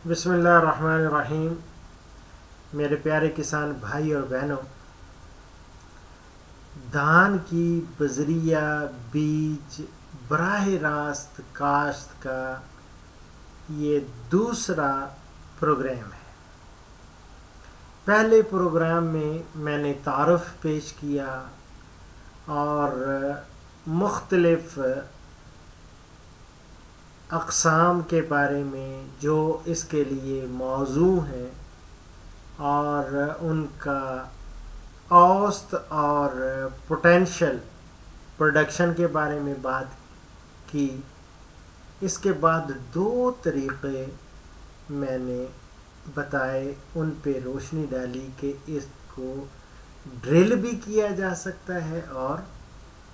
بسم اللہ الرحمن الرحیم۔ میرے پیارے کسان بھائی اور بہنوں، دھان کی بذریعہ بیج براہ راست کاشت کا یہ دوسرا پروگرام ہے۔ پہلے پروگرام میں نے تعارف پیش کیا اور مختلف اقسام کے بارے میں جو اس کے لیے موضوع ہیں اور ان کا اوسط اور پوٹینشل پروڈکشن کے بارے میں بات کی۔ اس کے بعد 2 طریقے میں نے بتائے، ان پہ روشنی ڈالی کہ اس کو ڈرل بھی کیا جا سکتا ہے اور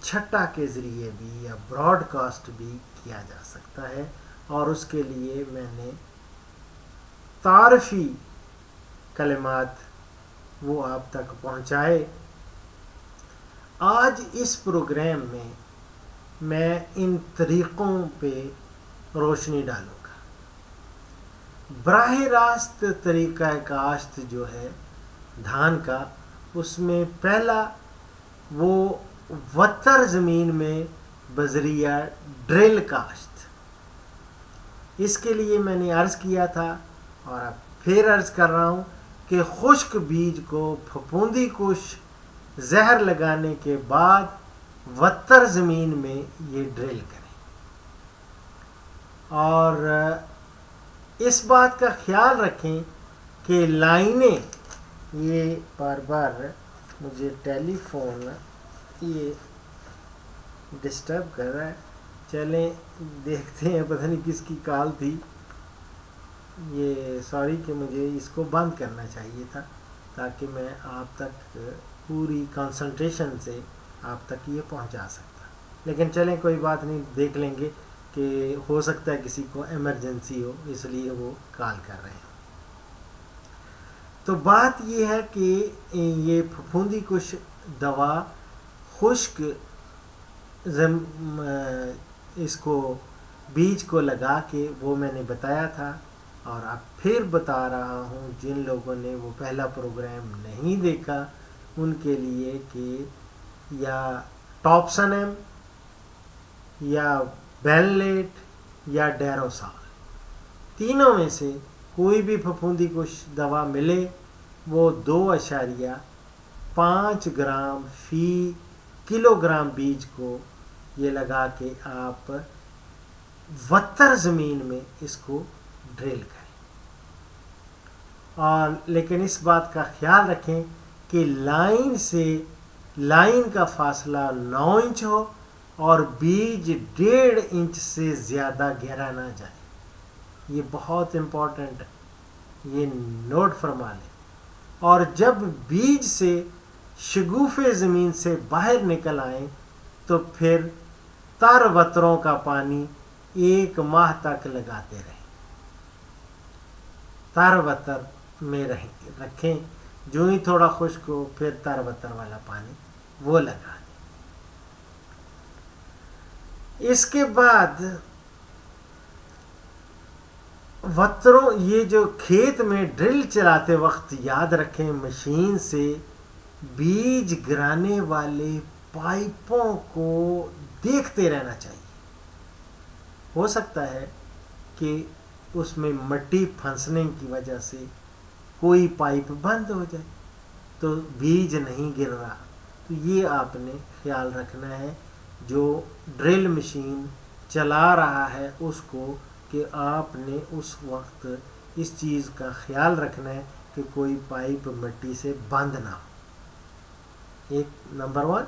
چھٹا کے ذریعے بھی یا براڈ کاسٹ بھی کیا جا سکتا ہے، اور اس کے لیے میں نے تعارفی کلمات وہ آپ تک پہنچائے۔ آج اس پروگرام میں ان طریقوں پہ روشنی ڈالوں گا۔ براہ راست طریقہ کاشت جو ہے دھان کا، اس میں پہلا وہ وتر زمین میں بذریعہ ڈرل کاشت۔ اس کے لیے میں نے عرض کیا تھا اور اب پھر عرض کر رہا ہوں کہ خشک بیج کو پھپھوندی کش زہر لگانے کے بعد وتر زمین میں یہ ڈرل کریں، اور اس بات کا خیال رکھیں کہ لائنیں، یہ بار بار مجھے ٹیلی فون یہ ڈسٹرب کر رہا ہے، چلیں دیکھتے ہیں، پتہ نہیں کس کی کال تھی یہ، سوری کہ مجھے اس کو بند کرنا چاہیے تھا تاکہ میں آپ تک پوری کنسنٹریشن سے آپ تک یہ پہنچا سکتا، لیکن چلیں کوئی بات نہیں، دیکھ لیں گے کہ ہو سکتا ہے کسی کو ایمرجنسی ہو اس لیے وہ کال کر رہے ہیں۔ تو بات یہ ہے کہ یہ پھپھوندی کش دوا خشک اس کو بیج کو لگا کے، وہ میں نے بتایا تھا اور اب پھر بتا رہا ہوں جن لوگوں نے وہ پہلا پروگرام نہیں دیکھا ان کے لیے کہ یا ٹاپسنم یا بینلیٹ یا ڈیروسال، تینوں میں سے کوئی بھی پھپھوندی کش دوا ملے وہ 2.5 گرام فی کلو گرام بیج کو یہ لگا کے آپ وتر زمین میں اس کو ڈرل کریں، اور لیکن اس بات کا خیال رکھیں کہ لائن سے لائن کا فاصلہ 9 انچ ہو اور بیج 1.5 انچ سے زیادہ گہرا نہ جائے۔ یہ بہت امپورٹنٹ ہے، یہ نوٹ فرما لیں۔ اور جب بیج سے شگوفے زمین سے باہر نکل آئیں تو پھر تر وتروں کا پانی 1 ماہ تک لگاتے رہیں، تر وتر میں رکھیں، جو ہی تھوڑا خشک ہو پھر تر وتر والا پانی وہ لگا دیں۔ اس کے بعد وتروں، یہ جو کھیت میں ڈرل چلاتے وقت یاد رکھیں مشین سے بیج گرانے والے پائپوں کو دیکھتے رہنا چاہیے۔ ہو سکتا ہے کہ اس میں مٹی پھنسنے کی وجہ سے کوئی پائپ بند ہو جائے تو بیج نہیں گر رہا، تو یہ آپ نے خیال رکھنا ہے جو ڈرل مشین چلا رہا ہے اس کو، کہ آپ نے اس وقت اس چیز کا خیال رکھنا ہے کہ کوئی پائپ مٹی سے بند نہ ہو، ایک نمبر 1۔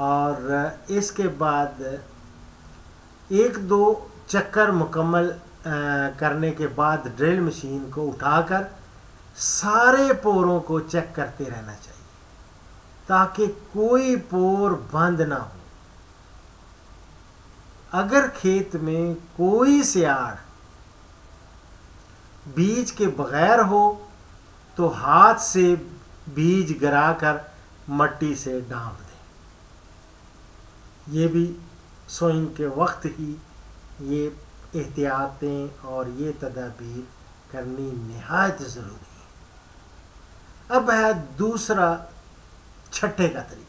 اور اس کے بعد 1-2 چکر مکمل کرنے کے بعد ڈرل مشین کو اٹھا کر سارے پوروں کو چیک کرتے رہنا چاہیے تاکہ کوئی پور بند نہ ہو۔ اگر کھیت میں کوئی سیاڑ بیج کے بغیر ہو تو ہاتھ سے بیج گرا کر مٹی سے ڈھانپ دیں۔ یہ بھی سوئنگ کے وقت ہی یہ احتیاطیں اور یہ تدابیر کرنی نہایت ضروری ہے۔ اب ہے دوسرا چھٹے کا طریقہ۔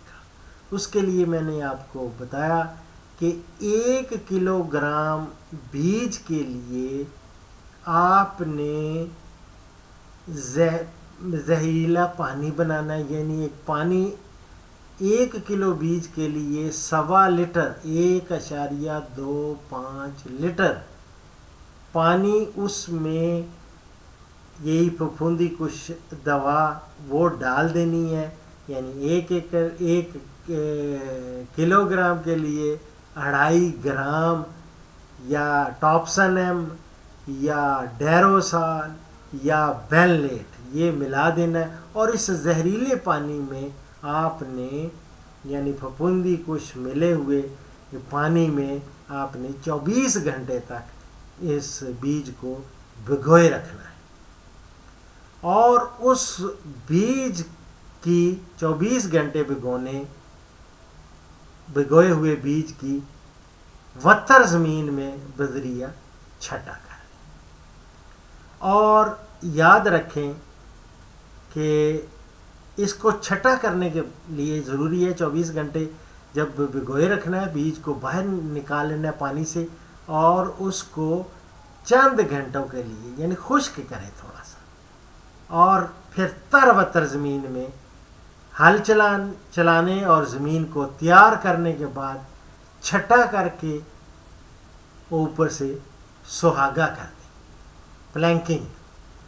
اس کے لیے میں نے آپ کو بتایا کہ 1 کلو گرام بیج کے لیے آپ نے زہریلا پانی بنانا ہے، یعنی ایک پانی 1 کلو بیج کے لیے 1.25 لیٹر 1.25 لیٹر پانی، اس میں یہی پھپھوندی کش دوا وہ ڈال دینی ہے، یعنی 1 کلو گرام کے لیے 2.5 گرام یا ٹاپسن ایم یا ڈیروسال یا بینلیٹ یہ ملا دینا ہے، اور اس زہریلے پانی میں آپ نے یعنی پھپھوندی کش ملے ہوئے پانی میں آپ نے 24 گھنٹے تک اس بیج کو بھگوئے رکھنا ہے، اور اس بیج کی 24 گھنٹے بھگوئے ہوئے بیج کی وتر زمین میں بذریعہ چھٹا کر دیں، اور یاد رکھیں کہ اس کو چھٹا کرنے کے لیے ضروری ہے 24 گھنٹے جب بھگوئے رکھنا ہے، بیج کو باہر نکال لینا ہے پانی سے، اور اس کو چند گھنٹوں کے لیے یعنی خشک کریں تھوڑا سا، اور پھر تر بتر زمین میں ہل چلانے اور زمین کو تیار کرنے کے بعد چھٹا کر کے اوپر سے سہاگا کر دیں، پلینکنگ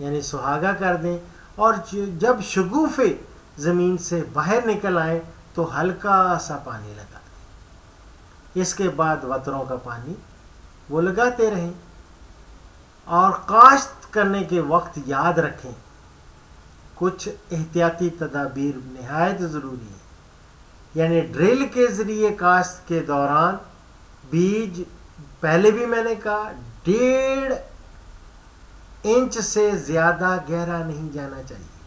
یعنی سہاگا کر دیں، اور جب شگوفے زمین سے باہر نکل آئیں تو ہلکا سا پانی لگا دیں، اس کے بعد وتروں کا پانی وہ لگاتے رہیں، اور کاشت کرنے کے وقت یاد رکھیں کچھ احتیاطی تدابیر نہایت ضروری ہے، یعنی ڈرل کے ذریعے کاشت کے دوران بیج پہلے بھی میں نے کہا 1.5 انچ سے زیادہ گہرا نہیں جانا چاہیے،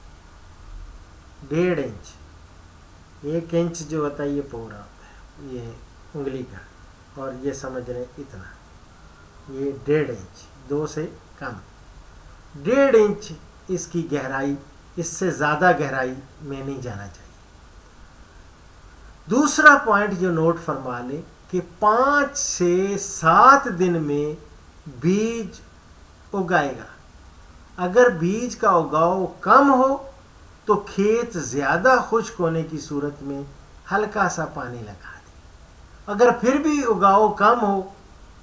1.5 انچ، 1 انچ جو ہوتا ہے یہ پورا ہوتا ہے یہ انگلی کا، اور یہ سمجھ رہے اتنا، یہ 1.5 انچ، 2 سے کم، 1.5 انچ اس کی گہرائی، اس سے زیادہ گہرائی میں نہیں جانا چاہیے۔ دوسرا پوائنٹ جو نوٹ فرما لیں کہ 5 سے 7 دن میں بیج اگائے گا۔ اگر بیج کا اگاؤ کم ہو تو کھیت زیادہ خشک ہونے کی صورت میں ہلکا سا پانی لگا دیں، اگر پھر بھی اگاؤ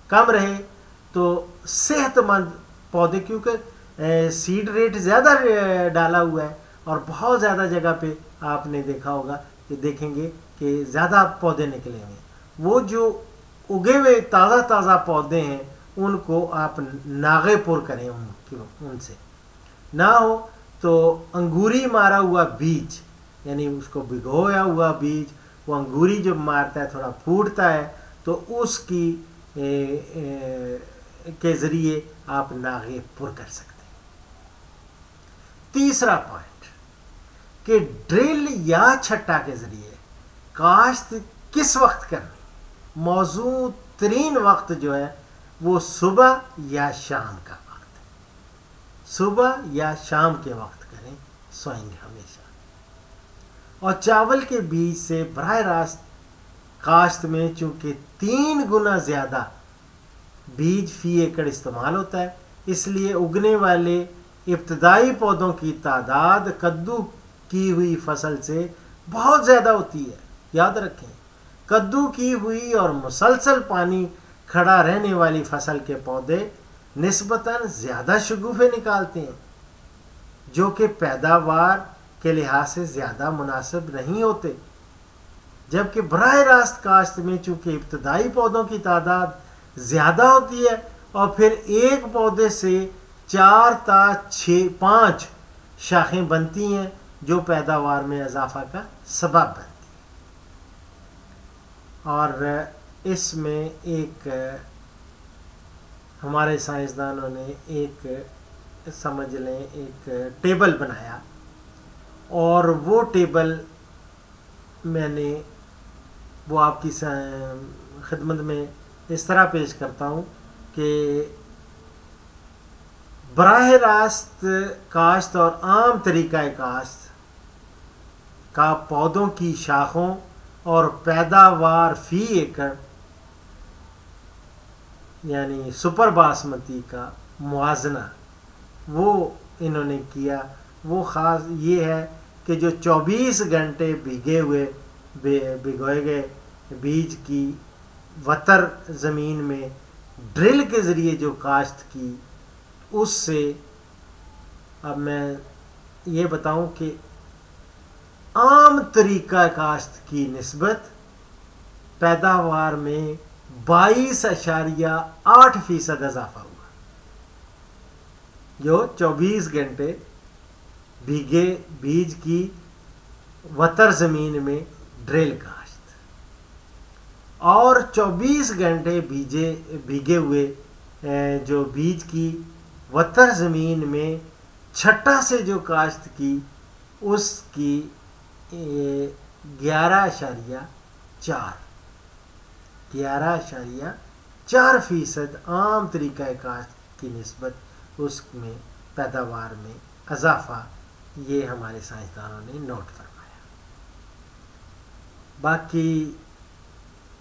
کم رہے تو صحت مند پودے، کیونکہ سیڈ ریٹ زیادہ ڈالا ہوا ہے اور بہت زیادہ جگہ پہ آپ نے دیکھا ہوگا کہ دیکھیں گے کہ زیادہ پودے نکلے ہوئے، وہ جو اگے ہوئے تازہ پودے ہیں ان کو آپ ناغے پر کریں، ان سے نہ ہو تو انگوری مارا ہوا بیج، یعنی اس کو بھگویا ہوا بیج، وہ انگوری جب مارتا ہے تھوڑا پھوٹتا ہے تو اس کی کے ذریعے آپ ناغے پر کر سکتے ہیں۔ تیسرا پوائنٹ کہ ڈرل یا چھٹا کے ذریعے کاشت کس وقت کرنی، موزوں ترین وقت جو ہے وہ صبح یا شام کا وقت ہے، صبح یا شام کے وقت کریں، سوئنگ ہمیشہ، اور چاول کے بیج سے براہ راست کاشت میں چونکہ 3 گنا زیادہ بیج فی ایکڑ استعمال ہوتا ہے، اس لیے اگنے والے ابتدائی پودوں کی تعداد کدو کی ہوئی فصل سے بہت زیادہ ہوتی ہے۔ یاد رکھیں کدو کی ہوئی اور مسلسل پانی کھڑا رہنے والی فصل کے پودے نسبتاً زیادہ شگوفے نکالتے ہیں، جو کہ پیداوار کے لحاظ سے زیادہ مناسب نہیں ہوتے، جبکہ براہ راست کاشت میں چونکہ ابتدائی پودوں کی تعداد زیادہ ہوتی ہے اور پھر ایک پودے سے 4 تا 5 شاخیں بنتی ہیں جو پیداوار میں اضافہ کا سبب بنتی ہیں۔ اور اس میں ایک ہمارے سائنسدانوں نے ایک سمجھ لیں ایک ٹیبل بنایا، اور وہ ٹیبل میں نے وہ آپ کی خدمت میں اس طرح پیش کرتا ہوں کہ براہ راست کاشت اور عام طریقہ کاشت کا پودوں کی شاخوں اور پیداوار فی ایکڑ یعنی سپر باسمتی کا موازنہ وہ انہوں نے کیا. وہ خاص یہ ہے کہ جو 24 گھنٹے بھگوئے گئے بیج کی وتر زمین میں ڈرل کے ذریعے جو کاشت کی، اس سے اب میں یہ بتاؤں کہ عام طریقہ کاشت کی نسبت پیداوار میں 22.8% اضافہ ہوا. جو 24 گھنٹے بھیگے بیج کی وتر زمین میں ڈرل کاشت اور 24 گھنٹے بھیگے ہوئے جو بیج کی وتر زمین میں چھٹا سے جو کاشت کی، اس کی 11.4% عام طریقہ کاشت کی نسبت اس میں پیداوار میں اضافہ، یہ ہمارے سائنسدانوں نے نوٹ فرمایا. باقی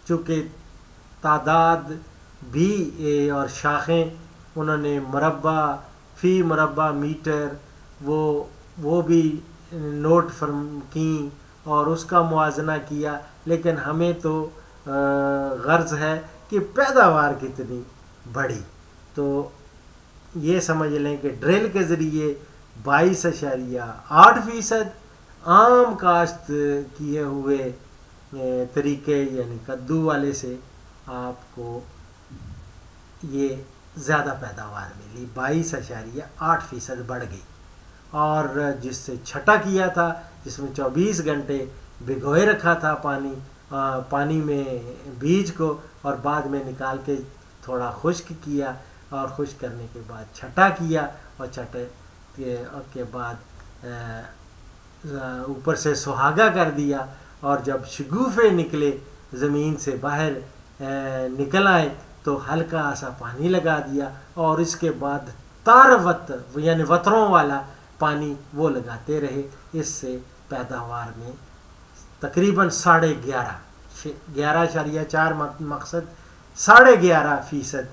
چونکہ تعداد بھی اور شاخیں انہوں نے فی مربع میٹر وہ بھی نوٹ کیں اور اس کا موازنہ کیا، لیکن ہمیں تو غرض ہے کہ پیداوار کتنی بڑھی. تو یہ سمجھ لیں کہ ڈرل کے ذریعے 22.8%، عام کاشت کیے ہوئے طریقے یعنی کدو والے سے آپ کو یہ زیادہ پیداوار ملی، 22.8% بڑھ گئی. اور جس سے چھٹا کیا تھا، جس میں 24 گھنٹے بھگوئے رکھا تھا پانی میں بیج کو، اور بعد میں نکال کے تھوڑا خشک کیا، اور خشک کرنے کے بعد چھٹا کیا، اور چھٹے کے بعد اوپر سے سہاگا کر دیا، اور جب شگوفے نکلے زمین سے باہر نکل آئے تو ہلکا سا پانی لگا دیا، اور اس کے بعد وتر یعنی وتروں والا پانی وہ لگاتے رہے. اس سے پیداوار میں تقریباً 11.4 مقصد 11.5%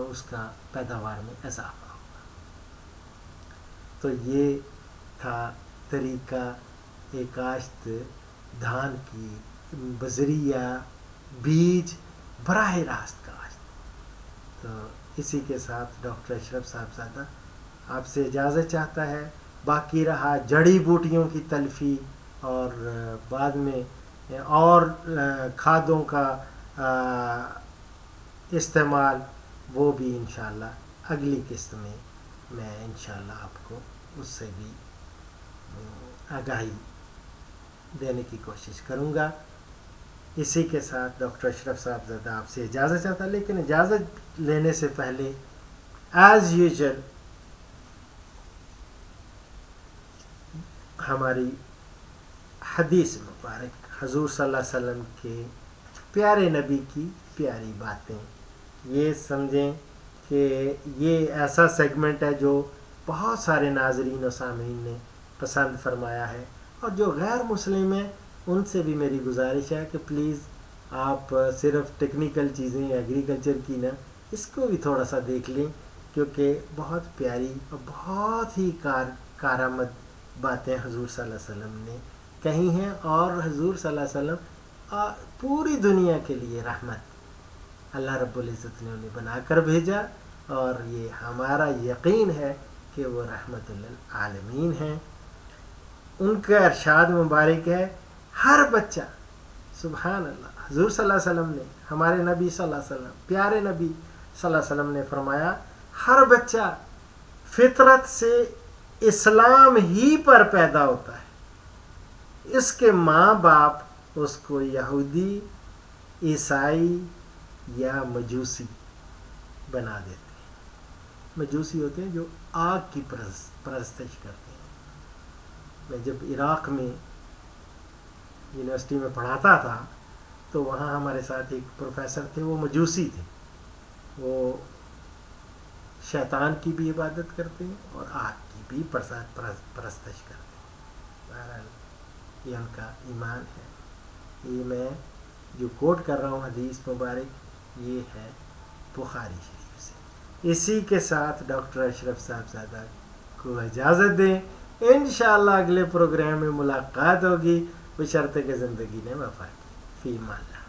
اس کا پیداوار میں اضافہ ہوا. تو یہ تھا طریقہ کاشت دھان کی بذریعہ بیج براہ راست کاشت. تو اسی کے ساتھ ڈاکٹر اشرف صاحبزادہ آپ سے اجازت چاہتا ہے. باقی رہا جڑی بوٹیوں کی تلفی اور بعد میں اور کھادوں کا استعمال، وہ بھی انشاءاللہ اگلی قسط میں انشاءاللہ آپ کو اس سے بھی آگاہی دینے کی کوشش کروں گا. اسی کے ساتھ ڈاکٹر اشرف صاحبزادہ آپ سے اجازت چاہتا ہے، لیکن اجازت لینے سے پہلے ایز یوزول ہماری حدیث مبارک حضور صلی اللہ علیہ وسلم کے پیارے نبی کی پیاری باتیں، یہ سمجھیں کہ یہ ایسا سیگمنٹ ہے جو بہت سارے ناظرین و سامعین نے پسند فرمایا ہے، اور جو غیر مسلم ہیں ان سے بھی میری گزارش ہے کہ پلیز آپ صرف ٹیکنیکل چیزیں ایگریکلچر کی نہ، اس کو بھی تھوڑا سا دیکھ لیں، کیونکہ بہت پیاری اور بہت ہی کارآمد باتیں حضور صلی اللہ علیہ وسلم نے کہی ہیں. اور حضور صلی اللہ علیہ وسلم پوری دنیا کے لیے رحمت اللہ رب العزت نے انہیں بنا کر بھیجا، اور یہ ہمارا یقین ہے کہ وہ رحمت للعالمین ہیں. ان کا ارشاد مبارک ہے، ہر بچہ، سبحان اللہ، حضور صلی اللہ علیہ وسلم نے، ہمارے نبی صلی اللہ علیہ وسلم، پیارے نبی صلی اللہ علیہ وسلم نے فرمایا، ہر بچہ فطرت سے اسلام ہی پر پیدا ہوتا ہے، اس کے ماں باپ اس کو یہودی، عیسائی یا مجوسی بنا دیتے ہیں. مجوسی ہوتے ہیں جو آگ کی پرستش کرتے ہیں. میں جب عراق میں یونیورسٹی میں پڑھاتا تھا تو وہاں ہمارے ساتھ ایک پروفیسر تھے، وہ مجوسی تھے. وہ شیطان کی بھی عبادت کرتے ہیں اور آگ کی بھی پرستش کرتے ہیں. بہرحال یہ ان کا ایمان ہے. یہ میں جو کوٹ کر رہا ہوں حدیث مبارک یہ ہے بخاری شریف سے. اسی کے ساتھ ڈاکٹر اشرف صاحبزادہ کو اجازت دیں. انشاءاللہ اگلے پروگرام میں ملاقات ہوگی بشرط کہ زندگی نے وفا کی. فی امان اللہ.